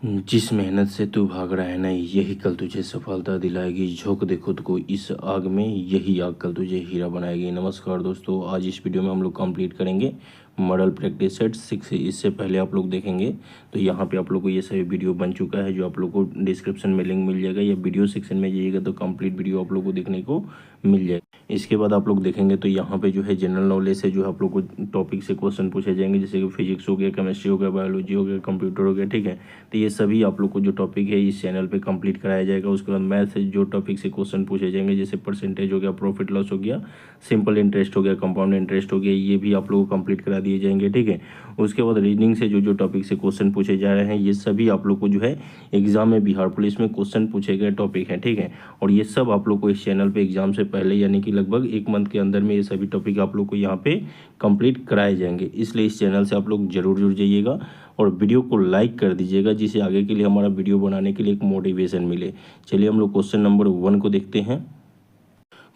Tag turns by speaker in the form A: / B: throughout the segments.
A: जिस मेहनत से तू भाग रहा है ना, यही कल तुझे सफलता दिलाएगी। झोंक दे खुद को इस आग में, यही आग कल तुझे हीरा बनाएगी। नमस्कार दोस्तों, आज इस वीडियो में हम लोग कंप्लीट करेंगे मॉडल प्रैक्टिस सेट 6। इससे पहले आप लोग देखेंगे तो यहाँ पे आप लोग को ये सभी वीडियो बन चुका है, जो आप लोग को डिस्क्रिप्शन में लिंक मिल जाएगा, या वीडियो सेक्शन में जाइएगा तो कंप्लीट वीडियो आप लोग को देखने को मिल जाएगा। इसके बाद आप लोग देखेंगे तो यहाँ पे जो है जनरल नॉलेज से जो आप लोग को टॉपिक से क्वेश्चन पूछे जाएंगे, जैसे कि फिजिक्स हो गया, केमिस्ट्री हो गया, बायोलॉजी हो गया, कंप्यूटर हो गया, ठीक है। तो ये सभी आप लोग को जो टॉपिक है इस चैनल पे कंप्लीट कराया जाएगा। उसके बाद मैथ से जो टॉपिक से क्वेश्चन पूछे जाएंगे, जैसे परसेंटेज हो गया, प्रॉफिट लॉस हो गया, सिंपल इंटरेस्ट हो गया, कंपाउंड इंटरेस्ट हो गया, ये भी आप लोग को कंप्लीट करा दिए जाएंगे, ठीक है। उसके बाद रीजनिंग से जो टॉपिक से क्वेश्चन पूछे जा रहे हैं, ये सभी आप लोग को जो है एग्जाम में बिहार पुलिस में क्वेश्चन पूछे गए टॉपिक है, ठीक है। और ये सब आप लोग को इस चैनल पे एग्जाम से पहले यानी कि लगभग एक मंथ के अंदर में ये सभी टॉपिक आप लोग को यहाँ पे कंप्लीट कराए जाएंगे। इसलिए इस चैनल से आप लोग जरूर जुड़ जाइएगा और वीडियो को लाइक कर दीजिएगा, जिससे आगे के लिए हमारा वीडियो बनाने के लिए एक मोटिवेशन मिले। चलिए हम लोग क्वेश्चन नंबर 1 को देखते हैं।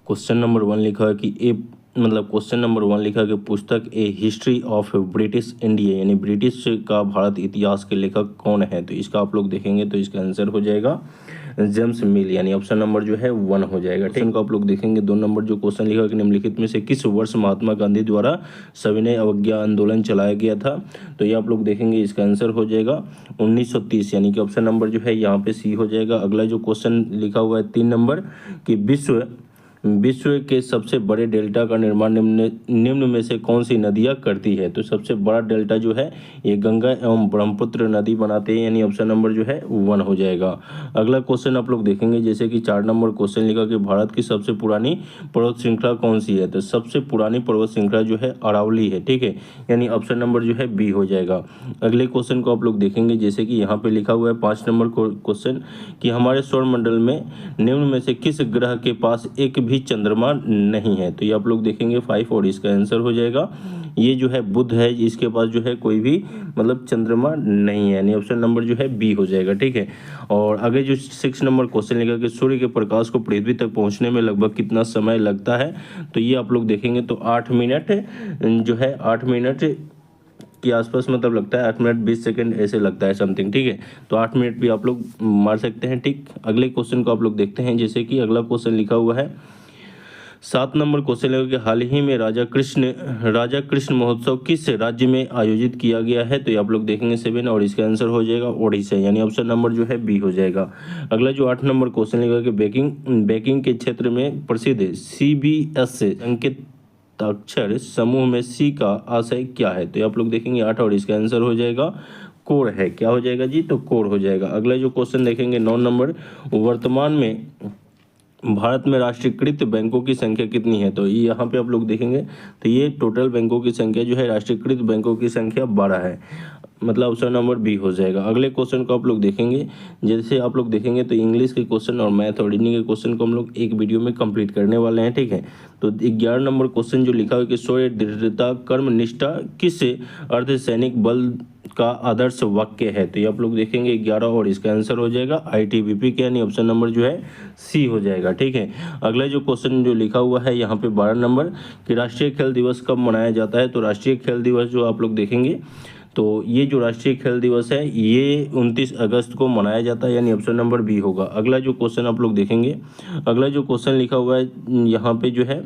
A: क्वेश्चन नंबर 1 लिखा है कि क्वेश्चन नंबर 1 लिखा है कि पुस्तक ए हिस्ट्री ऑफ ब्रिटिश इंडिया यानी ब्रिटिश का भारत इतिहास के लेखक कौन है। तो इसका आप लोग देखेंगे तो इसका आंसर हो जाएगा जेम्स मिल, यानी ऑप्शन नंबर जो है 1 हो जाएगा। ठीक है, आप लोग देखेंगे 2 नंबर जो क्वेश्चन लिखा है कि निम्नलिखित में से किस वर्ष महात्मा गांधी द्वारा सविनय अवज्ञा आंदोलन चलाया गया था। तो ये आप लोग देखेंगे इसका आंसर हो जाएगा 1930, यानी कि ऑप्शन नंबर जो है यहाँ पे सी हो जाएगा। अगला जो क्वेश्चन लिखा हुआ है 3 नंबर कि विश्व के सबसे बड़े डेल्टा का निर्माण निम्न में से कौन सी नदियां करती है। तो सबसे बड़ा डेल्टा जो है ये गंगा एवं ब्रह्मपुत्र नदी बनाते हैं, यानी ऑप्शन नंबर जो है 1 हो जाएगा। अगला क्वेश्चन आप लोग देखेंगे जैसे कि 4 नंबर क्वेश्चन लिखा कि भारत की सबसे पुरानी पर्वत श्रृंखला कौन सी है। तो सबसे पुरानी पर्वत श्रृंखला जो है अरावली है, ठीक है, यानी ऑप्शन नंबर जो है बी हो जाएगा। अगले क्वेश्चन को आप लोग देखेंगे जैसे कि यहाँ पे लिखा हुआ है 5 नंबर क्वेश्चन कि हमारे सौरमंडल में निम्न में से किस ग्रह के पास एक भी चंद्रमा नहीं है। तो ये आप लोग देखेंगे 5 और इसका आंसर हो जाएगा ये जो है बुध है, इसके पास जो है कोई भी चंद्रमा नहीं है, यानी ऑप्शन नंबर जो है बी हो जाएगा, ठीक है। और आगे जो 6 नंबर क्वेश्चन लिखा कि सूर्य के प्रकाश को पृथ्वी तक पहुंचने में लगभग कितना समय लगता है। तो ये आप लोग देखेंगे तो 8 मिनट जो है 8 मिनट के आसपास लगता है, 8 मिनट 20 सेकंड ऐसे लगता है समथिंग, ठीक है। तो 8 मिनट भी आप लोग मार सकते हैं, ठीक। अगले क्वेश्चन को आप लोग देखते हैं जैसे कि अगला क्वेश्चन लिखा हुआ है 7 नंबर क्वेश्चन है कि हाल ही में राजा कृष्ण महोत्सव किस राज्य में आयोजित किया गया है। तो ये आप लोग देखेंगे 7 और इसका आंसर हो जाएगा ओडिशा, यानी ऑप्शन नंबर जो है बी हो जाएगा। अगला जो 8 नंबर क्वेश्चन लिखा कि बेकिंग के क्षेत्र में प्रसिद्ध CBS अंकित अक्षर समूह में सी का आशय क्या है। तो आप लोग देखेंगे 8 और इसका आंसर हो जाएगा कोर है। क्या हो जाएगा जी, तो कोर हो जाएगा। अगला जो क्वेश्चन देखेंगे 9 नंबर वर्तमान में भारत में राष्ट्रीयकृत बैंकों की संख्या कितनी है। तो यहाँ पे आप लोग देखेंगे तो ये टोटल बैंकों की संख्या जो है राष्ट्रीयकृत बैंकों की संख्या 12 है, ऑप्शन नंबर बी हो जाएगा। अगले क्वेश्चन को आप लोग देखेंगे जैसे आप लोग देखेंगे तो इंग्लिश के क्वेश्चन और मैथ और रीजनिंग के क्वेश्चन को हम लोग एक वीडियो में कंप्लीट करने वाले हैं, ठीक है। तो 11 नंबर क्वेश्चन जो लिखा है कि शौर्य, दृढ़ता, कर्मनिष्ठा किस अर्धसैनिक बल का आदर्श वाक्य है। तो ये आप लोग देखेंगे 11 और इसका आंसर हो जाएगा ITBP के, यानी ऑप्शन नंबर जो है सी हो जाएगा, ठीक है। अगला जो क्वेश्चन जो लिखा हुआ है यहाँ पे 12 नंबर कि राष्ट्रीय खेल दिवस कब मनाया जाता है। तो राष्ट्रीय खेल दिवस जो आप लोग देखेंगे तो ये जो राष्ट्रीय खेल दिवस है ये 29 अगस्त को मनाया जाता है, यानी ऑप्शन नंबर बी होगा। अगला जो क्वेश्चन आप लोग देखेंगे, अगला जो क्वेश्चन लिखा हुआ है यहाँ पे जो है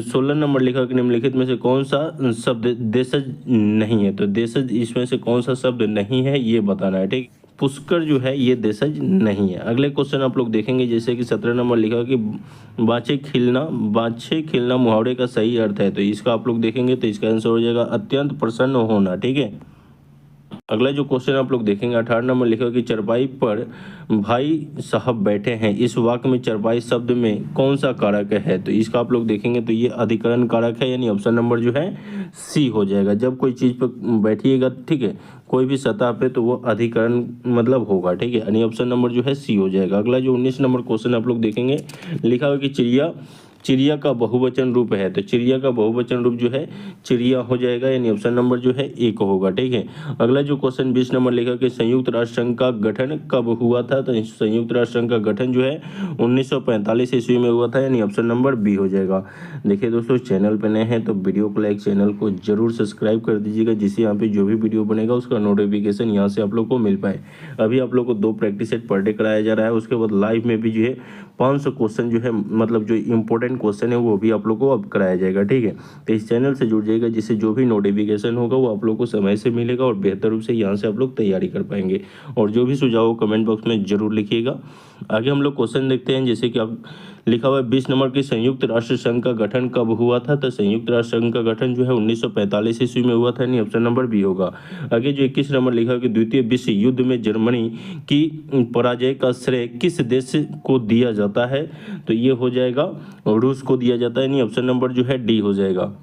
A: 16 नंबर लिखा कि निम्नलिखित में से कौन सा शब्द देशज नहीं है। तो देशज इसमें से कौन सा शब्द नहीं है ये बताना है, ठीक। पुष्कर जो है ये देशज नहीं है। अगले क्वेश्चन आप लोग देखेंगे जैसे कि 17 नंबर लिखा कि बाछे खिलना मुहावरे का सही अर्थ है। तो इसका आप लोग देखेंगे तो इसका आंसर हो जाएगा अत्यंत प्रसन्न होना, ठीक है। अगला जो क्वेश्चन आप लोग देखेंगे 18 नंबर लिखा कि चरपाई पर भाई साहब बैठे हैं, इस वाक्य में चरपाई शब्द में कौन सा कारक है। तो इसका आप लोग देखेंगे तो ये अधिकरण कारक है, यानी ऑप्शन नंबर जो है सी हो जाएगा। जब कोई चीज़ पर बैठिएगा, ठीक है, कोई भी सतह पे तो वो अधिकरण होगा, ठीक है, यानी ऑप्शन नंबर जो है सी हो जाएगा। अगला जो 19 नंबर क्वेश्चन आप लोग देखेंगे लिखा हुआ कि चिड़िया का बहुवचन रूप है, तो चिड़िया का बहुवचन रूप जो है चिड़िया हो जाएगा, यानी ऑप्शन नंबर जो है ए को होगा। ठीक है, अगला जो क्वेश्चन 20 नंबर लिखा कि संयुक्त राष्ट्र संघ का गठन कब हुआ था, तो संयुक्त राष्ट्र संघ का गठन जो है 1945 ईस्वी में हुआ था, यानी ऑप्शन नंबर बी हो जाएगा। देखिए दोस्तों, चैनल पर नए हैं तो वीडियो को लाइक, चैनल को जरूर सब्सक्राइब कर दीजिएगा, जिससे यहाँ पे जो भी वीडियो बनेगा उसका नोटिफिकेशन यहाँ से आप लोग को मिल पाए। अभी आप लोग को 2 प्रैक्टिस सेट पर डे कराया जा रहा है, उसके बाद लाइव में भी जो है 500 क्वेश्चन जो है, मतलब जो इंपॉर्टेंट क्वेश्चन है वो भी आप लोग को अब कराया जाएगा। ठीक है, तो इस चैनल से जुड़ जाएगा, जिससे जो भी नोटिफिकेशन होगा वो आप लोग को समय से मिलेगा और बेहतर रूप से यहाँ से आप लोग तैयारी कर पाएंगे। और जो भी सुझाव हो कमेंट बॉक्स में जरूर लिखिएगा। आगे हम लोग क्वेश्चन देखते हैं, जैसे कि आप लिखा हुआ है 20 नंबर की संयुक्त राष्ट्र संघ का गठन कब हुआ था, तो संयुक्त राष्ट्र संघ का गठन जो है 1945 ईस्वी में हुआ था, यानी ऑप्शन नंबर बी होगा। आगे जो 21 नंबर लिखा है कि द्वितीय विश्व युद्ध में जर्मनी की पराजय का श्रेय किस देश को दिया जाता है, तो ये हो जाएगा रूस को दिया जाता है, यानी ऑप्शन नंबर जो है डी हो जाएगा।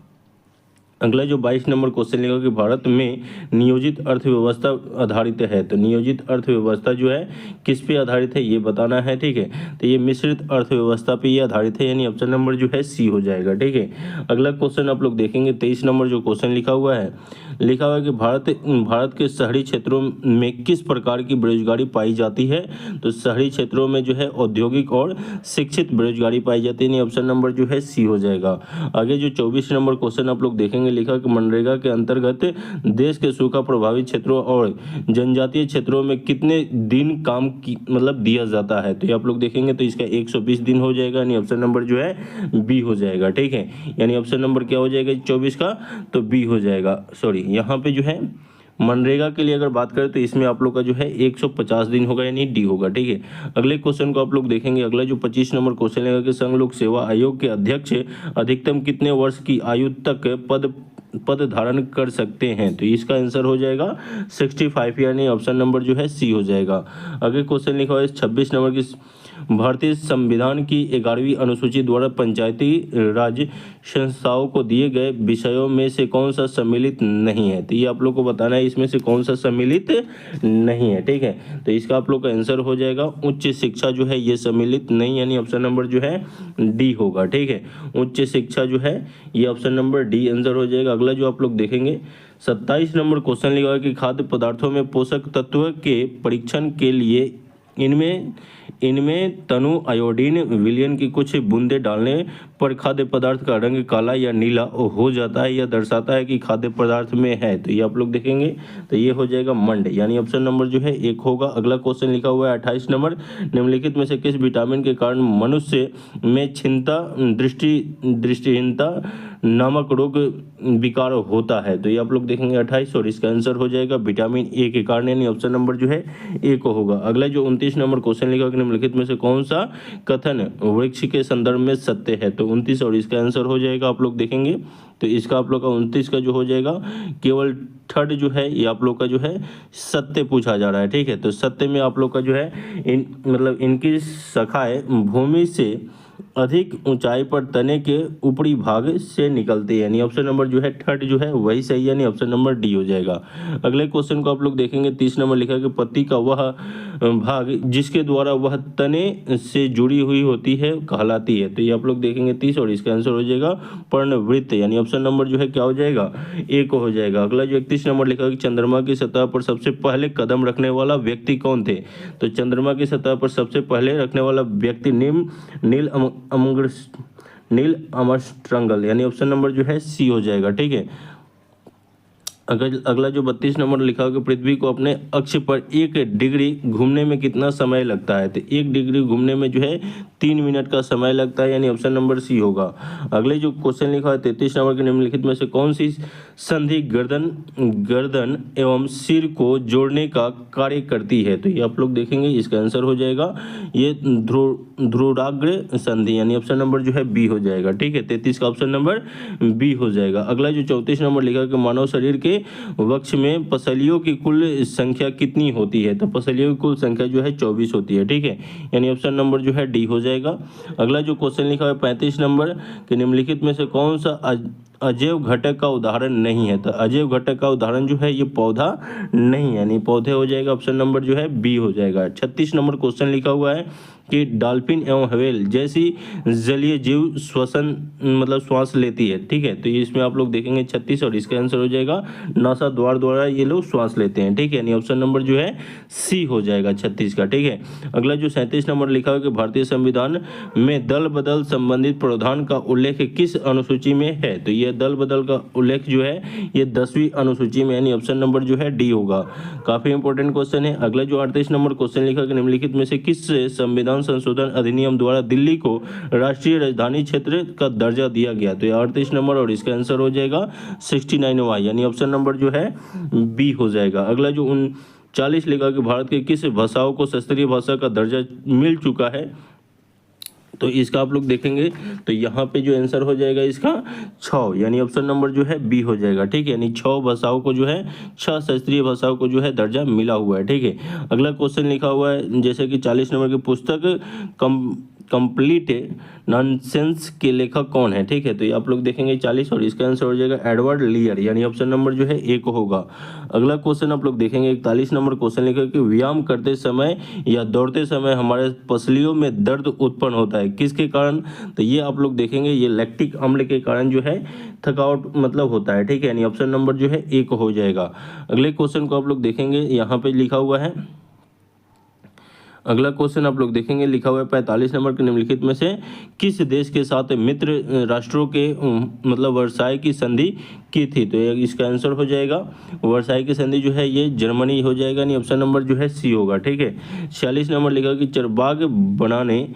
A: अगला जो 22 नंबर क्वेश्चन लिखा कि भारत में नियोजित अर्थव्यवस्था आधारित है, तो नियोजित अर्थव्यवस्था जो है किस पे आधारित है ये बताना है। ठीक है, तो ये मिश्रित अर्थव्यवस्था पे ये आधारित है, यानी ऑप्शन नंबर जो है सी हो जाएगा। ठीक है, अगला क्वेश्चन आप लोग देखेंगे 23 नंबर जो क्वेश्चन लिखा हुआ है कि भारत के शहरी क्षेत्रों में किस प्रकार की बेरोजगारी पाई जाती है, तो शहरी क्षेत्रों में जो है औद्योगिक और शिक्षित बेरोजगारी पाई जाती है, यानी ऑप्शन नंबर जो है सी हो जाएगा। आगे जो 24 नंबर क्वेश्चन आप लोग देखेंगे लिखा कि मनरेगा के अंतर्गत देश के सूखा प्रभावित क्षेत्रों और जनजातीय क्षेत्रों में कितने दिन काम की मतलब दिया जाता है, तो ये आप लोग देखेंगे तो इसका 120 दिन हो जाएगा, यानी ऑप्शन नंबर जो है बी हो जाएगा। ठीक है, यानी ऑप्शन नंबर क्या हो जाएगा 24 का, तो बी हो जाएगा। सॉरी, यहाँ पे जो है मनरेगा के लिए अगर बात करें तो इसमें आप लोग का जो है 150 दिन होगा, यानी डी होगा। ठीक है, अगले क्वेश्चन को आप लोग देखेंगे। अगला जो 25 नंबर क्वेश्चन है कि संघ लोक सेवा आयोग के अध्यक्ष अधिकतम कितने वर्ष की आयु तक पद धारण कर सकते हैं, तो इसका आंसर हो जाएगा 65, यानी ऑप्शन नंबर जो है सी हो जाएगा। अगले क्वेश्चन लिखा हुआ है 26 नंबर की भारतीय संविधान की 11वीं अनुसूची द्वारा पंचायती राज संस्थाओं को दिए गए विषयों में से कौन सा सम्मिलित नहीं है, तो ये आप लोग को बताना है इसमें से कौन सा सम्मिलित नहीं है। ठीक है, तो इसका आप लोग का आंसर हो जाएगा उच्च शिक्षा जो है ये सम्मिलित नहीं, यानी ऑप्शन नंबर जो है डी होगा। ठीक है, उच्च शिक्षा जो है ये ऑप्शन नंबर डी आंसर हो जाएगा। अगला जो आप लोग देखेंगे 27 नंबर क्वेश्चन लिखा है कि खाद्य पदार्थों में पोषक तत्व के परीक्षण के लिए इनमें तनु आयोडीन विलयन की कुछ बूंदे डालने पर खाद्य पदार्थ का रंग काला या नीला हो जाता है, यह दर्शाता है कि खाद्य पदार्थ में है, तो ये आप लोग देखेंगे तो ये हो जाएगा मंड, यानी ऑप्शन नंबर जो है एक होगा। अगला क्वेश्चन लिखा हुआ है 28 नंबर, निम्नलिखित में से किस विटामिन के कारण मनुष्य में दृष्टिहीनता नामक रोग विकार होता है, तो ये आप लोग देखेंगे 28 और इसका आंसर हो जाएगा विटामिन ए के कारण, यानी ऑप्शन नंबर जो है ए को होगा। अगला जो 29 नंबर क्वेश्चन लिखा कि निम्नलिखित में से कौन सा कथन वृक्ष के संदर्भ में सत्य है, तो 29 और इसका आंसर हो जाएगा आप लोग देखेंगे तो इसका आप लोग का 29 का जो हो जाएगा केवल थर्ड जो है ये आप लोग का जो है सत्य पूछा जा रहा है। ठीक है, तो सत्य में आप लोग का जो है इनकी शाखाएं भूमि से अधिक ऊंचाई पर तने के ऊपरी भाग से निकलते हैं, यानी ऑप्शन नंबर जो है थर्ड जो है वही सही, यानी ऑप्शन नंबर डी हो जाएगा। अगले क्वेश्चन को आप लोग देखेंगे 30 नंबर लिखा है कि पत्ती का वह भाग जिसके द्वारा वह तने से जुड़ी हुई होती है कहलाती है, तो ये आप लोग देखेंगे 30 और इसका आंसर हो जाएगा पर्णवृत्त, यानी ऑप्शन नंबर जो है क्या हो जाएगा ए को हो जाएगा। अगला जो 31 नंबर लिखा है कि चंद्रमा की सतह पर सबसे पहले कदम रखने वाला व्यक्ति कौन थे, तो चंद्रमा की सतह पर सबसे पहले रखने वाला व्यक्ति नील आर्मस्ट्रांग, यानी ऑप्शन नंबर जो है सी हो जाएगा। ठीक है, अगला जो 32 नंबर लिखा है कि पृथ्वी को अपने अक्ष पर 1 डिग्री घूमने में कितना समय लगता है, तो 1 डिग्री घूमने में जो है 3 मिनट का समय लगता है, यानी ऑप्शन नंबर सी होगा। अगले जो क्वेश्चन लिखा है 33 नंबर के निम्नलिखित में से कौन सी संधि गर्दन एवं सिर को जोड़ने का कार्य करती है, तो ये आप लोग देखेंगे इसका आंसर हो जाएगा ये ध्रुवाग्र संधि, यानी ऑप्शन नंबर जो है बी हो जाएगा। ठीक है, 33 का ऑप्शन नंबर बी हो जाएगा। अगला जो 34 नंबर लिखा है कि मानव शरीर के वक्ष में पसलियों की कुल संख्या कितनी होती है, तो पसलियों की कुल संख्या जो है 24 होती है। ठीक है, यानी ऑप्शन नंबर जो है डी हो जाएगा। अगला जो क्वेश्चन लिखा है 35 नंबर के निम्नलिखित में से कौन सा अजैव घटक का उदाहरण नहीं है। तो अजैव घटक का उदाहरण जो है ये पौधा नहीं, यानी पौधे हो जाएगा, ऑप्शन नंबर जो है बी हो जाएगा। 36 नंबर क्वेश्चन लिखा हुआ है कि डॉल्फिन एवं व्हेल जैसी जलीय जीव श्वसन मतलब श्वास लेती है, ठीक है। तो ये इसमें आप लोग देखेंगे 36 और इसका आंसर हो जाएगा नासा द्वारा ये लोग श्वास लेते हैं, ठीक है। यानी ऑप्शन नंबर जो है सी हो जाएगा 36 का, ठीक है। अगला जो 37 नंबर लिखा हुआ है कि भारतीय संविधान में दल बदल संबंधित प्रावधान का उल्लेख किस अनुसूची में है। तो ये दल बदल का उल्लेख जो है ये 10वीं अनुसूची में, यानी ऑप्शन नंबर जो है डी होगा। काफी इंपॉर्टेंट क्वेश्चन है। अगला जो 38 नंबर क्वेश्चन लिखा कि निम्नलिखित में से किस संविधान संशोधन अधिनियम द्वारा दिल्ली को राष्ट्रीय राजधानी क्षेत्र का दर्जा दिया गया। तो ये 38 नंबर और इसका आंसर हो जाएगा 69वां, यानी ऑप्शन नंबर जो है बी हो जाएगा। अगला जो 39 लिखा कि भारत के किस भाषाओं को शास्त्रीय भाषा का दर्जा मिल चुका है। तो इसका आप लोग देखेंगे तो यहाँ पे जो आंसर हो जाएगा इसका 6, यानी ऑप्शन नंबर जो है बी हो जाएगा, ठीक है। यानी 6 भाषाओं को जो है 6 शास्त्रीय भाषाओं को जो है दर्जा मिला हुआ है, ठीक है। अगला क्वेश्चन लिखा हुआ है जैसे कि 40 नंबर की पुस्तक कंप्लीट नॉनसेंस के लेखक कौन है, ठीक है। तो ये आप लोग देखेंगे 40 और इसका आंसर हो जाएगा एडवर्ड लीयर, यानी ऑप्शन नंबर जो है ए को होगा। अगला क्वेश्चन आप लोग देखेंगे 41 नंबर क्वेश्चन लिखा कि व्यायाम करते समय या दौड़ते समय हमारे पसलियों में दर्द उत्पन्न होता है, किसके कारण। तो ये आप लोग देखेंगे ये लैक्टिक अम्ल के कारण जो है थकावट मतलब होता है, ठीक है। यानी ऑप्शन नंबर जो है ए को हो जाएगा। अगले क्वेश्चन को आप लोग देखेंगे यहाँ पे लिखा हुआ है, अगला क्वेश्चन आप लोग देखेंगे लिखा हुआ है 45 नंबर के निम्नलिखित में से किस देश के साथ मित्र राष्ट्रों के मतलब वर्साई की संधि की थी। तो इसका आंसर हो जाएगा वर्साई की संधि जो है ये जर्मनी हो जाएगा, नहीं ऑप्शन नंबर जो है सी होगा, ठीक है। 46 नंबर लिखा कि चरबाग बनाने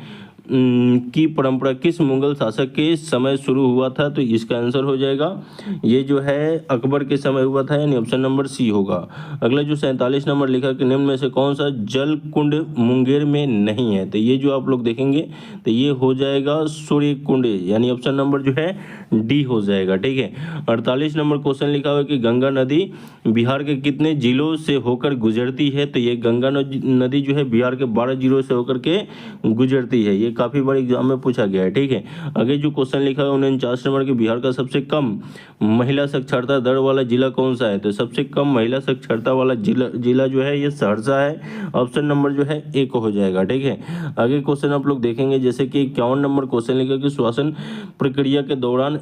A: की परंपरा किस मुगल शासक के समय शुरू हुआ था। तो इसका आंसर हो जाएगा ये जो है अकबर के समय हुआ था, यानी ऑप्शन नंबर सी होगा। अगला जो 47 नंबर लिखा कि निम्न में से कौन सा जल कुंड मुंगेर में नहीं है। तो ये जो आप लोग देखेंगे तो ये हो जाएगा सूर्य कुंड, यानी ऑप्शन नंबर जो है डी हो जाएगा, ठीक है। 48 नंबर क्वेश्चन लिखा हुआ है कि गंगा नदी बिहार के कितने जिलों से होकर गुजरती है। तो ये गंगा नदी जो है बिहार के 12 जिलों से होकर के गुजरती है, ये काफी बड़े एग्जाम में पूछा गया है, ठीक है। आगे जो क्वेश्चन लिखा है 49 नंबर के बिहार का सबसे कम महिला साक्षरता दर वाला जिला कौन सा है। तो सबसे कम महिला साक्षरता वाला जिला जो है ये सहरसा है, ऑप्शन नंबर जो है ए को हो जाएगा, ठीक है। आगे क्वेश्चन आप लोग देखेंगे जैसे कि 51 नंबर क्वेश्चन लिखा कि श्वसन प्रक्रिया के दौरान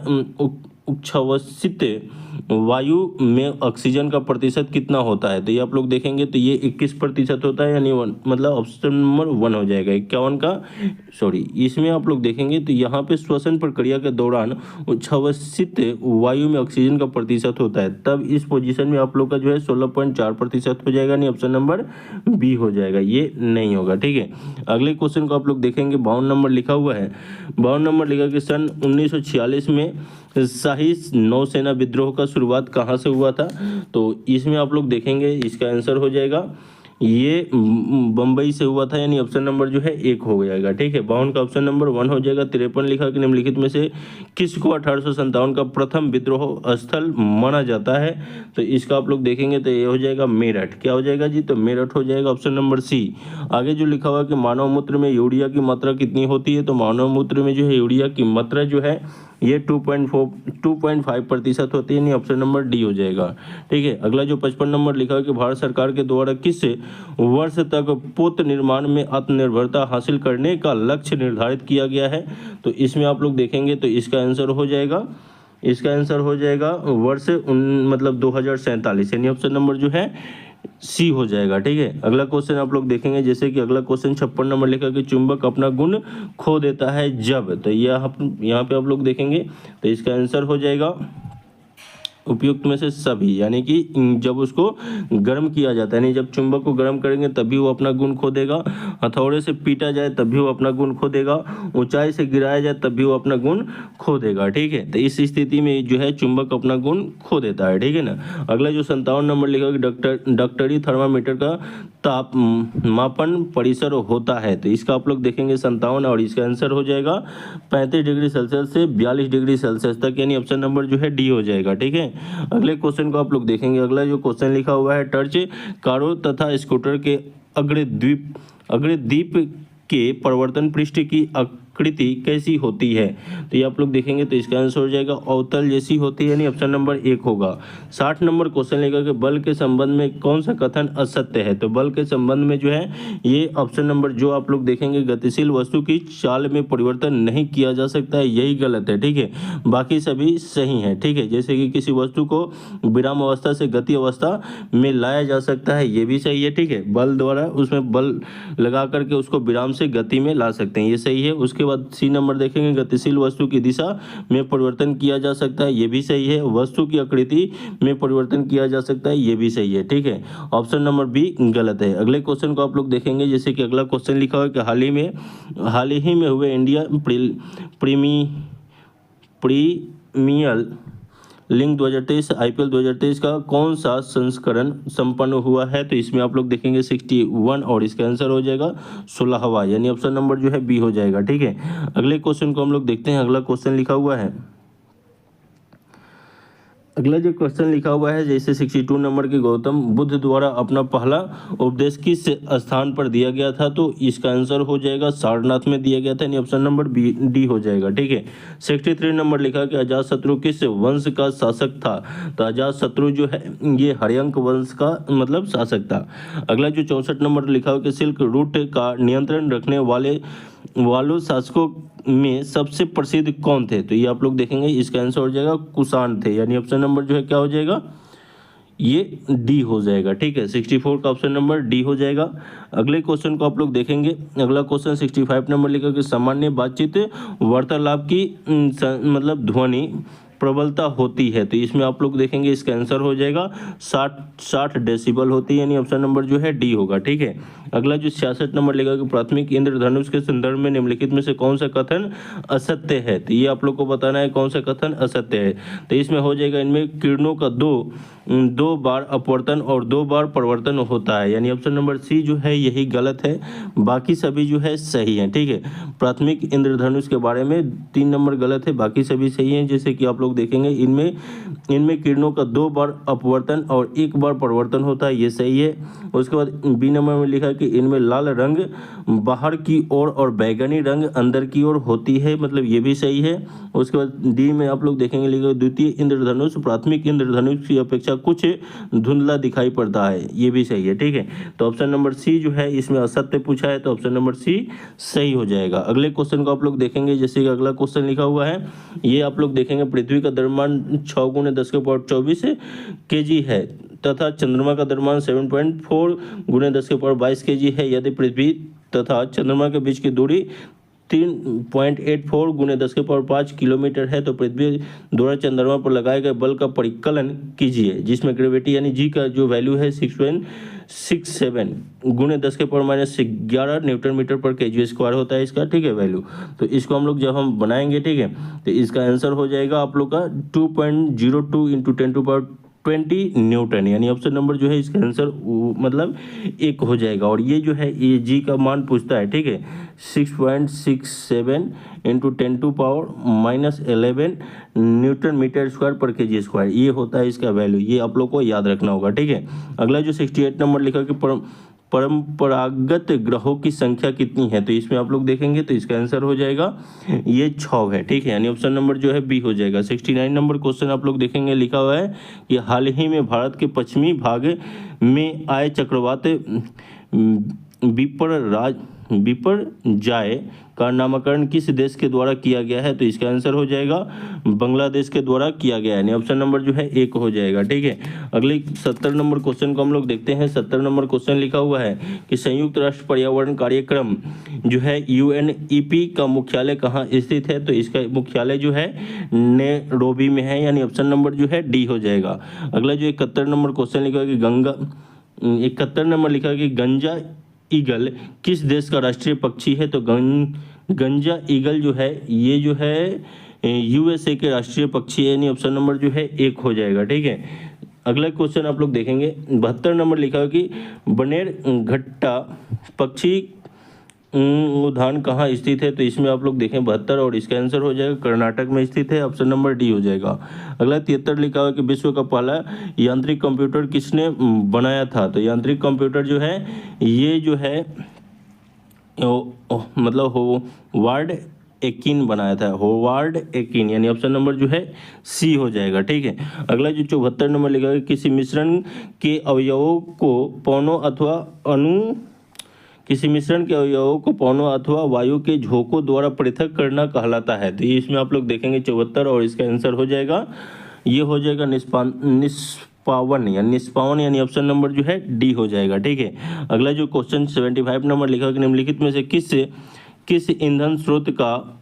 A: उच्छ्वसित वायु में ऑक्सीजन का प्रतिशत कितना होता है। तो ये आप लोग देखेंगे तो ये 21% होता है, यानी मतलब ऑप्शन नंबर 1 हो जाएगा 51 का, सॉरी इसमें आप लोग देखेंगे तो यहाँ पे श्वसन प्रक्रिया के दौरान उच्छ्वसित वायु में ऑक्सीजन का प्रतिशत होता है, तब इस पोजीशन में आप लोग का जो है 16.4% हो जाएगा, नहीं ऑप्शन नंबर बी हो जाएगा, ये नहीं होगा, ठीक है। अगले क्वेश्चन को आप लोग देखेंगे 52 नंबर लिखा हुआ है, 52 नंबर लिखा कि सन 1946 में शाही नौसेना विद्रोह का शुरुआत कहाँ से हुआ था। तो इसमें आप लोग देखेंगे इसका आंसर हो जाएगा ये बम्बई से हुआ था, यानी ऑप्शन नंबर जो है एक हो जाएगा, ठीक है। 52 का ऑप्शन नंबर 1 हो जाएगा। 53 लिखा कि निम्नलिखित में से किसको 1857 का प्रथम विद्रोह स्थल माना जाता है। तो इसका आप लोग देखेंगे तो ये हो जाएगा मेरठ, क्या हो जाएगा जी, तो मेरठ हो जाएगा, ऑप्शन नंबर सी। आगे जो लिखा हुआ कि मानव मूत्र में यूरिया की मात्रा कितनी होती है। तो मानव मूत्र में जो है यूरिया की मात्रा जो है ये 2.5% होती है, नहीं ऑप्शन नंबर डी हो जाएगा, ठीक है। अगला जो 55 नंबर लिखा है कि भारत सरकार के द्वारा किस वर्ष तक पोत निर्माण में आत्मनिर्भरता हासिल करने का लक्ष्य निर्धारित किया गया है। तो इसमें आप लोग देखेंगे तो इसका आंसर हो जाएगा, इसका आंसर हो जाएगा वर्ष मतलब 2047, यानी ऑप्शन नंबर जो है सी हो जाएगा, ठीक है। अगला क्वेश्चन आप लोग देखेंगे जैसे कि अगला क्वेश्चन 56 नंबर लिखा कि चुंबक अपना गुण खो देता है जब। तो यहाँ पे आप लोग देखेंगे तो इसका आंसर हो जाएगा उपयुक्त में से सभी, यानी कि जब उसको गर्म किया जाता है, यानी जब चुंबक को गर्म करेंगे तभी वो अपना गुण खो देगा, हथौड़े से पीटा जाए तभी वो अपना गुण खो देगा, ऊंचाई से गिराया जाए तभी वो अपना गुण खो देगा, ठीक है। तो इस स्थिति में जो है चुंबक अपना गुण खो देता है, ठीक है ना। अगला जो 57 नंबर लिखा कि डॉक्टरी थर्मामीटर का ताप मापन परिसर होता है। तो इसका आप लोग देखेंगे 57 और इसका आंसर हो जाएगा 35 डिग्री सेल्सियस से 42 डिग्री सेल्सियस तक, यानी ऑप्शन नंबर जो है डी हो जाएगा, ठीक है। अगले क्वेश्चन को आप लोग देखेंगे, अगला जो क्वेश्चन लिखा हुआ है टर्च कारों तथा स्कूटर के अग्रदीप के परिवर्तन पृष्ठ की आकृति कैसी होती है? तो ये आप लोग देखेंगे तो इसका आंसर हो जाएगा अवतल जैसी होती है, यानी ऑप्शन नंबर 1 होगा। 60 नंबर क्वेश्चन लेगा कि बल के संबंध में कौन सा कथन असत्य है? तो बल के संबंध में जो है ये ऑप्शन नंबर जो आप लोग देखेंगे, गतिशील वस्तु की चाल में परिवर्तन नहीं किया जा सकता है, यही गलत है। ठीक है, बाकी सभी सही है। ठीक है, जैसे कि किसी वस्तु को विराम अवस्था से गति अवस्था में लाया जा सकता है, ये भी सही है। ठीक है, बल द्वारा उसमें बल लगा करके उसको विराम से गति में ला सकते हैं, ये सही है। उसके बाद सी नंबर देखेंगे, गतिशील वस्तु की दिशा में परिवर्तन किया जा सकता है, ये भी सही है। वस्तु की आकृति में परिवर्तन किया जा सकता है, ये भी सही है। ठीक है, ऑप्शन नंबर बी गलत है। अगले क्वेश्चन को आप लोग देखेंगे, जैसे कि अगला क्वेश्चन लिखा हुआ है कि हाल ही में हुए इंडिया प्रीमियर लीग 2023 IPL 2023 का कौन सा संस्करण संपन्न हुआ है? तो इसमें आप लोग देखेंगे 61 और इसका आंसर हो जाएगा 16वां, यानी ऑप्शन नंबर जो है बी हो जाएगा। ठीक है, अगले क्वेश्चन को हम लोग देखते हैं। अगला क्वेश्चन लिखा हुआ है, अगला जो क्वेश्चन लिखा हुआ है, जैसे 62 नंबर के गौतम बुद्ध द्वारा अपना पहला उपदेश किस स्थान पर दिया गया था? तो इसका आंसर हो जाएगा सारनाथ में दिया गया था, यानी ऑप्शन नंबर बी डी हो जाएगा। ठीक है, 63 नंबर लिखा कि अजातशत्रु किस वंश का शासक था? तो अजातशत्रु जो है ये हर्यंक वंश का मतलब शासक था। अगला जो 64 नंबर लिखा हुआ कि सिल्क रूट का नियंत्रण रखने वालों शासकों में सबसे प्रसिद्ध कौन थे? तो ये आप लोग देखेंगे, इसका आंसर हो जाएगा कुषाण थे, यानी ऑप्शन नंबर जो है क्या हो जाएगा, ये डी हो जाएगा। ठीक है, 64 का ऑप्शन नंबर डी हो जाएगा। अगले क्वेश्चन को आप लोग देखेंगे। अगला क्वेश्चन 65 नंबर लिखा कि सामान्य बातचीत वार्तालाप की मतलब ध्वनि प्रबलता होती है, तो इसमें आप लोग देखेंगे इसका आंसर हो जाएगा 60 डेसिबल होती है, यानी ऑप्शन नंबर जो है डी होगा। ठीक है, अगला जो 66 नंबर लेगा कि प्राथमिक इंद्रधनुष के संदर्भ में निम्नलिखित में से कौन सा कथन असत्य है? तो ये आप लोग को बताना है कौन सा कथन असत्य है। तो इसमें हो जाएगा, इनमें किरणों का दो बार अपवर्तन और 2 बार परिवर्तन होता है, यानी ऑप्शन नंबर सी जो है यही गलत है, बाकी सभी जो है सही है। ठीक है, प्राथमिक इंद्रधनुष के बारे में 3 नंबर गलत है, बाकी सभी सही हैं। जैसे कि आप लोग देखेंगे, इनमें किरणों का 2 बार अपवर्तन और 1 बार परिवर्तन होता है, ये सही है। उसके बाद बी नंबर में लिखा है कि इनमें लाल रंग बाहर की ओर और बैगनी रंग अंदर की ओर होती है, मतलब ये भी सही है। उसके बाद डी में आप लोग देखेंगे लिखा है द्वितीय इंद्रधनुष प्राथमिक इंद्रधनुष की अपेक्षा कुछ धुंधला दिखाई पड़ता है, ये भी सही है। ठीक है, तो ऑप्शन नंबर सी जो है इसमें असत्य पूछा है, तो ऑप्शन नंबर सी सही हो जाएगा। अगले क्वेश्चन को आप लोग देखेंगे, जैसे कि अगला क्वेश्चन लिखा हुआ है, ये आप लोग देखेंगे पृथ्वी का द्रव्यमान 6 × 10⁻24 kg है तथा चंद्रमा का द्रव्यमान 7.4 × 10⁻22 kg है। यदि पृथ्वी तथा चंद्रमा के बीच की दूरी 3.84 × 10⁻5 किलोमीटर है, तो पृथ्वी द्वारा चंद्रमा पर लगाए गए बल का परिकलन कीजिए, जिसमें ग्रेविटी यानी जी का जो वैल्यू है 6.67 × 10⁻−11 न्यूटन मीटर पर kg स्क्वायर होता है इसका। ठीक है, वैल्यू तो इसको हम लोग जब हम बनाएंगे, ठीक है, तो इसका आंसर हो जाएगा आप लोग का 2.02 × 10⁻20 न्यूटन, यानी ऑप्शन नंबर जो है इसका आंसर मतलब 1 हो जाएगा। और ये जो है ये जी का मान पूछता है, ठीक है, 6.67 × 10⁻−11 न्यूटन मीटर स्क्वायर पर kg स्क्वायर, ये होता है इसका वैल्यू, ये आप लोग को याद रखना होगा। ठीक है, अगला जो 68 नंबर लिखा कि परंपरागत ग्रहों की संख्या कितनी है? तो इसमें आप लोग देखेंगे तो इसका आंसर हो जाएगा ये 6 है। ठीक है, यानी ऑप्शन नंबर जो है बी हो जाएगा। 69 नंबर क्वेश्चन आप लोग देखेंगे लिखा हुआ है कि हाल ही में भारत के पश्चिमी भाग में आए चक्रवात बिपरजॉय का नामकरण किस देश के द्वारा किया गया है? तो इसका आंसर हो जाएगा बांग्लादेश के द्वारा किया गया है, यानी ऑप्शन नंबर जो है 1 हो जाएगा। ठीक है, अगले 70 नंबर क्वेश्चन को हम लोग देखते हैं। 70 नंबर क्वेश्चन लिखा हुआ है कि संयुक्त राष्ट्र पर्यावरण कार्यक्रम जो है UNEP का मुख्यालय कहाँ स्थित है? तो इसका मुख्यालय जो है नैरोबी में है, यानी ऑप्शन नंबर जो है डी हो जाएगा। अगला जो 71 नंबर क्वेश्चन लिखा है कि 71 नंबर लिखा है कि गंजा ईगल किस देश का राष्ट्रीय पक्षी है? तो गंजा ईगल जो है ये जो है USA के राष्ट्रीय पक्षी है, यानी ऑप्शन नंबर जो है 1 हो जाएगा। ठीक है, अगला क्वेश्चन आप लोग देखेंगे। 72 नंबर लिखा है कि बनेरघट्टा पक्षी उद्यान कहाँ स्थित है? तो इसमें आप लोग देखें 72 और इसका आंसर हो जाएगा कर्नाटक में स्थित है, ऑप्शन नंबर डी हो जाएगा। अगला 73 लिखा हुआ कि विश्व का पहला यांत्रिक कंप्यूटर किसने बनाया था? तो यांत्रिक कंप्यूटर जो है ये जो है मतलब होवार्ड एकिन बनाया था, होवार्ड एकिन, यानी ऑप्शन नंबर जो है सी हो जाएगा। ठीक है, अगला जो 74 नंबर लिखा है, किसी मिश्रण के अवयवों को पौनों अथवा किसी मिश्रण के अवयवों को पौनों अथवा वायु के झोंकों द्वारा पृथक करना कहलाता है। तो ये इसमें आप लोग देखेंगे 74 और इसका आंसर हो जाएगा, ये हो जाएगा निष्पावन यानी ऑप्शन नंबर जो है डी हो जाएगा। ठीक है, अगला जो क्वेश्चन 75 नंबर लिखा है कि निम्नलिखित में से किस ईंधन स्रोत का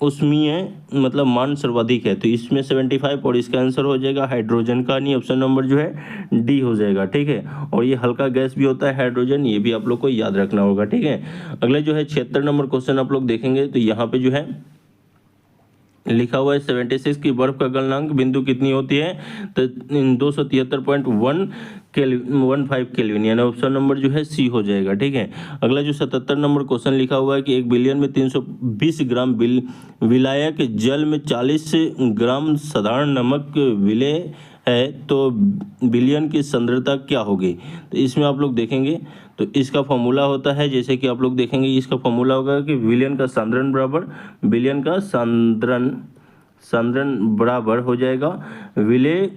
A: उष्मीय मतलब मान सर्वाधिक है। तो इसमें 75 और इसका आंसर हो जाएगा हाइड्रोजन का, नहीं ऑप्शन नंबर जो है डी हो जाएगा। ठीक है, और ये हल्का गैस भी होता है हाइड्रोजन, ये भी आप लोग को याद रखना होगा। ठीक है, अगला जो है 76 नंबर क्वेश्चन आप लोग देखेंगे तो यहाँ पे जो है लिखा हुआ है 76 की बर्फ का गलनांक बिंदु कितनी होती है, तो 273.15 केल्विन, यानी ऑप्शन नंबर जो है सी हो जाएगा। ठीक है, अगला जो 77 नंबर क्वेश्चन लिखा हुआ है कि 1 बिलियन में 320 ग्राम विलायक जल में 40 ग्राम साधारण नमक विलय है, तो बिलियन की सांद्रता क्या होगी। तो इसमें आप लोग देखेंगे तो इसका फॉर्मूला होता है, जैसे कि आप लोग देखेंगे इसका फॉर्मूला होगा कि बिलियन का सांद्रण बराबर हो जाएगा विलय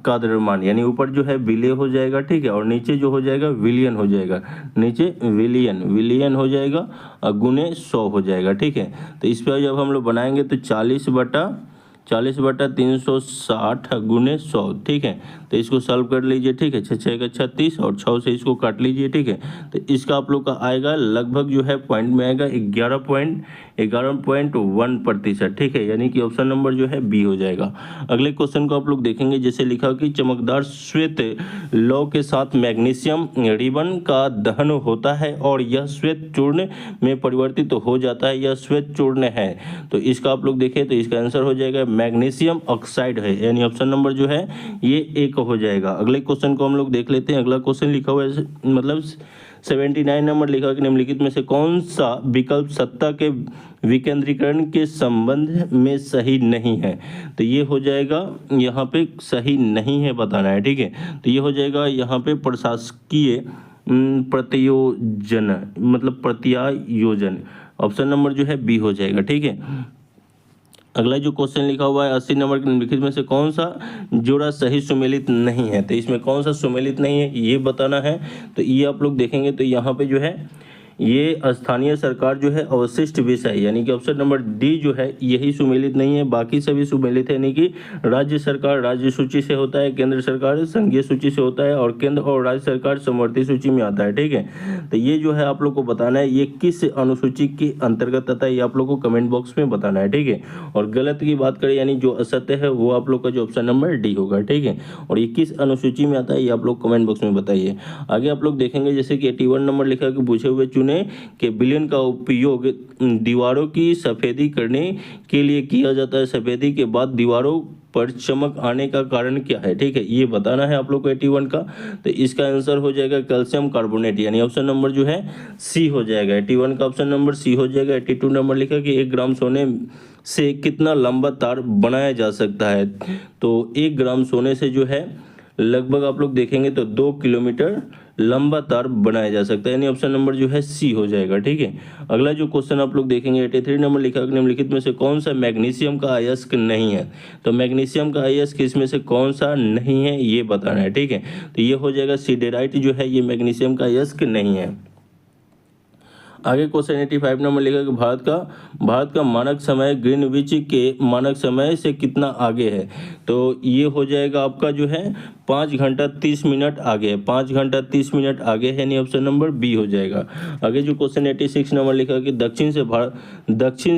A: का द्रव्यमान, यानी ऊपर जो है विलय हो जाएगा। ठीक है, और नीचे जो हो जाएगा विलियन हो जाएगा, नीचे विलियन हो जाएगा और गुने 100 हो जाएगा। ठीक है, तो इस पर जब हम लोग बनाएंगे तो 40/360 गुने 100। ठीक है, तो इसको सॉल्व कर लीजिए। ठीक है, 6 6 36 और 6 से इसको काट लीजिए। ठीक है, तो इसका आप लोग का आएगा लगभग जो है पॉइंट में आएगा 11.1%। ठीक है, यानी कि ऑप्शन नंबर जो है बी हो जाएगा। अगले क्वेश्चन को आप लोग देखेंगे, जैसे लिखा कि चमकदार श्वेत लौ के साथ मैग्नीशियम रिबन का दहन होता है और यह श्वेत चूर्ण में परिवर्तित हो जाता है, यह श्वेत चूर्ण है। तो इसका आप लोग देखें तो इसका आंसर हो जाएगा मैग्नीशियम ऑक्साइड है, यानी ऑप्शन नंबर जो है ये एक हो जाएगा। अगले क्वेश्चन को हम लोग देख लेते हैं। अगला क्वेश्चन लिखा हुआ है मतलब 79 नंबर लिखा कि निम्नलिखित में से कौन सा विकल्प सत्ता के विकेंद्रीकरण के संबंध में सही नहीं है। तो ये हो जाएगा यहाँ पे सही नहीं है बताना है। ठीक है, तो ये हो जाएगा यहाँ पे प्रशासकीय प्रत्यायोजन, ऑप्शन नंबर जो है बी हो जाएगा। ठीक है, अगला जो क्वेश्चन लिखा हुआ है 80 नंबर के निम्नलिखित में से कौन सा जोड़ा सही सुमेलित नहीं है। तो इसमें कौन सा सुमेलित नहीं है ये बताना है। तो ये आप लोग देखेंगे तो यहाँ पे जो है ये स्थानीय सरकार जो है अवशिष्ट विषय, यानी कि ऑप्शन नंबर डी जो है यही सुमेलित नहीं है, बाकी सभी सुमेलित है। यानी कि राज्य सरकार राज्य सूची से होता है, केंद्र सरकार संघीय सूची से होता है और केंद्र और राज्य सरकार समवर्ती सूची में आता है। ठीक है, तो ये जो है आप लोग को बताना है ये किस अनुसूची के अंतर्गत आता है, ये आप लोग को कमेंट बॉक्स में बताना है। ठीक है, और गलत की बात करें यानी जो असत्य है वो आप लोग का जो ऑप्शन नंबर डी होगा। ठीक है, और ये किस अनुसूची में आता है ये आप लोग कमेंट बॉक्स में बताइए। आगे आप लोग देखेंगे जैसे कि 81 नंबर लिखा कि पूछे हुए के बिलियन का उपयोग दीवारों की सफेदी करने के लिए किया जाता है, सफेदी के बाद दीवारों पर चमक आने का कारण क्या है। ठीक है, ये बताना है आप लोग को 81 का। तो इसका आंसर हो जाएगा कैल्शियम कार्बोनेट, यानी ऑप्शन नंबर जो है सी हो जाएगा। 81 का ऑप्शन नंबर सी हो जाएगा। 82 नंबर लिखा कि 1 ग्राम सोने से कितना लंबा तार बनाया जा सकता है। तो 1 ग्राम सोने से जो है लगभग आप लोग देखेंगे तो 2 किलोमीटर लंबा तार बनाया जा सकता है, यानी ऑप्शन नंबर जो है सी हो जाएगा। ठीक है, अगला जो क्वेश्चन आप लोग देखेंगे 83 नंबर लिखा कि निम्नलिखित में से कौन सा मैग्नीशियम का अयस्क नहीं है। तो मैग्नीशियम का अयस्क इसमें से कौन सा नहीं है ये बताना है। ठीक है, तो ये हो जाएगा सिडेराइट जो है ये मैग्नीशियम का अयस्क नहीं है। आगे क्वेश्चन 85 नंबर लिखा कि भारत का मानक समय ग्रीनविच के मानक समय से कितना आगे है। तो ये हो जाएगा आपका जो है 5 घंटा 30 मिनट आगे है, 5 घंटा 30 मिनट आगे है, यानी ऑप्शन नंबर बी हो जाएगा। आगे जो क्वेश्चन 86 नंबर लिखा कि दक्षिण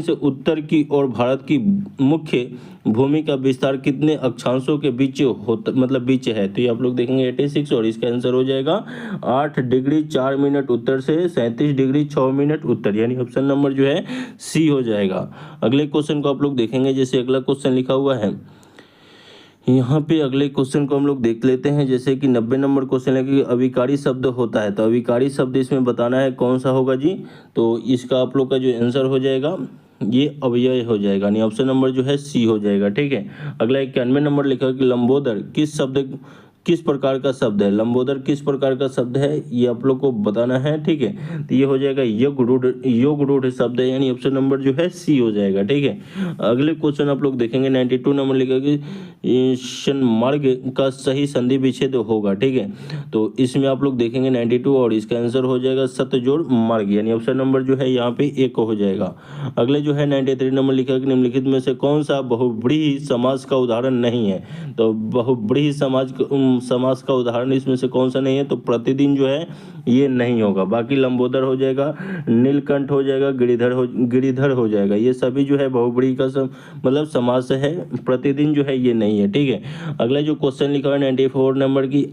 A: से उत्तर की ओर भारत की मुख्य भूमि का विस्तार कितने अक्षांशों के बीच बीच है। तो ये आप लोग देखेंगे 86 और इसका आंसर हो जाएगा 8 डिग्री 4 मिनट उत्तर से 37 डिग्री 6 मिनट उत्तर, यानी ऑप्शन नंबर जो है सी हो जाएगा। अगले क्वेश्चन को आप लोग देखेंगे, जैसे अगला क्वेश्चन लिखा हुआ है यहाँ पे अगले क्वेश्चन को हम लोग देख लेते हैं। जैसे कि 90 नंबर क्वेश्चन है कि अविकारी शब्द होता है, तो अविकारी शब्द इसमें बताना है कौन सा होगा जी। तो इसका आप लोग का जो आंसर हो जाएगा ये अव्यय हो जाएगा, यानी ऑप्शन नंबर जो है सी हो जाएगा। ठीक है, अगला 91 नंबर लिखा कि लंबोदर किस प्रकार का शब्द है, लंबोदर किस प्रकार का शब्द है, ये आप लोग को बताना है। ठीक है, तो ये हो जाएगा योग रूढ़ शब्द है, यानी ऑप्शन नंबर जो है सी हो जाएगा। ठीक है, अगले क्वेश्चन आप लोग देखेंगे 92 नंबर लिखा कि शनमार्ग का सही संधि विच्छेद होगा। ठीक है, तो इसमें आप लोग देखेंगे 92 और इसका आंसर हो जाएगा सतजोड़ मार्ग, यानी ऑप्शन नंबर जो है यहाँ पे एक हो जाएगा। अगले जो है 93 नंबर लिखा है कि निम्नलिखित में से कौन सा बहुव्रीहि समास का उदाहरण नहीं है। तो बहुव्रीहि समास का उदाहरण इसमें से कौन सा नहीं है, तो प्रतिदिन जो है ये नहीं होगा। बाकी लंबोदर हो जाएगा, नीलकंठ हो जाएगा, गिरिधर हो जाएगा, ये सभी जो है बहुव्रीहि का मतलब समास है, प्रतिदिन जो है ये नहीं है। ठीक है, अगला जो क्वेश्चन लिखा है 94 नंबर की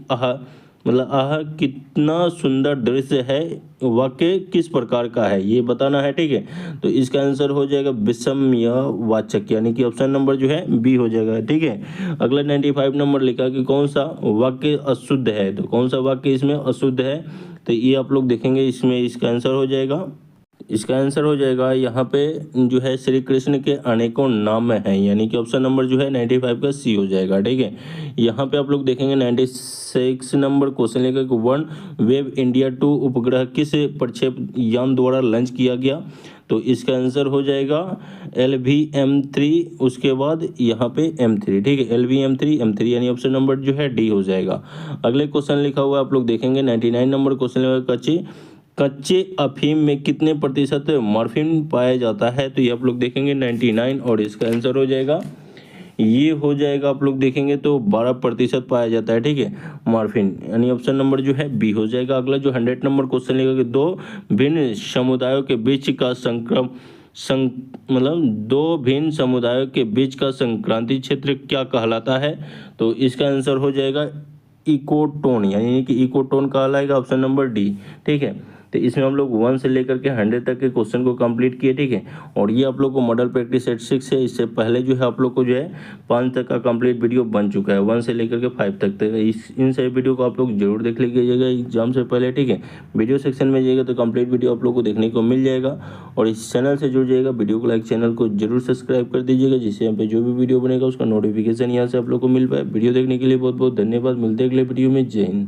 A: मतलब आह कितना सुंदर दृश्य है वाक्य किस प्रकार का है, ये बताना है। ठीक है, तो इसका आंसर हो जाएगा विषमयवाचक, यानी कि ऑप्शन नंबर जो है बी हो जाएगा। ठीक है, अगला 95 नंबर लिखा कि कौन सा वाक्य अशुद्ध है, तो कौन सा वाक्य इसमें अशुद्ध है, तो ये आप लोग देखेंगे इसमें इसका आंसर हो जाएगा, इसका आंसर हो जाएगा यहाँ पे जो है श्री कृष्ण के अनेकों नाम हैं, यानी कि ऑप्शन नंबर जो है 95 का सी हो जाएगा। ठीक है, यहाँ पे आप लोग देखेंगे 96 नंबर क्वेश्चन लेकर कि वन वेब इंडिया 2 उपग्रह किस प्रक्षेप यान द्वारा लॉन्च किया गया, तो इसका आंसर हो जाएगा LVM3, उसके बाद यहाँ पे M3। ठीक है, LVM3 M3, यानी ऑप्शन नंबर जो है डी हो जाएगा। अगले क्वेश्चन लिखा हुआ आप लोग देखेंगे 99 नंबर क्वेश्चन लिखा कच्चे अफीम में कितने प्रतिशत मॉर्फिन पाया जाता है, तो ये आप लोग देखेंगे 99 और इसका आंसर हो जाएगा, ये हो जाएगा आप लोग देखेंगे तो 12% पाया जाता है। ठीक है, मॉर्फिन, यानी ऑप्शन नंबर जो है बी हो जाएगा। अगला जो 100 नंबर क्वेश्चन लेगा कि दो भिन्न समुदायों के बीच का मतलब दो भिन्न समुदायों के बीच का संक्रांति क्षेत्र क्या कहलाता है, तो इसका आंसर हो जाएगा इकोटोन, यानी कि इकोटोन कहलाएगा, ऑप्शन नंबर डी। ठीक है, तो इसमें हम लोग 1 से लेकर के 100 तक के क्वेश्चन को कंप्लीट किए। ठीक है, और ये आप लोग को मॉडल प्रैक्टिस सेट 6 है, इससे पहले जो है आप लोग को जो है 5 तक का कंप्लीट वीडियो बन चुका है, 1 से लेकर के 5 तक इन सभी वीडियो को आप लोग जरूर देख लीजिएगा एग्जाम से पहले। ठीक है, वीडियो सेक्शन में जाइएगा तो कंप्लीट वीडियो आप लोग को देखने को मिल जाएगा, और इस चैनल से जुड़ जाइएगा, वीडियो को लाइक, चैनल को जरूर सब्सक्राइब कर दीजिएगा, जिससे यहाँ पे जो भी वीडियो बनेगा उसका नोटिफिकेशन यहाँ से आप लोग को मिल पाए। वीडियो देखने के लिए बहुत बहुत धन्यवाद, मिलते हैं अगले वीडियो में। जय हिंद।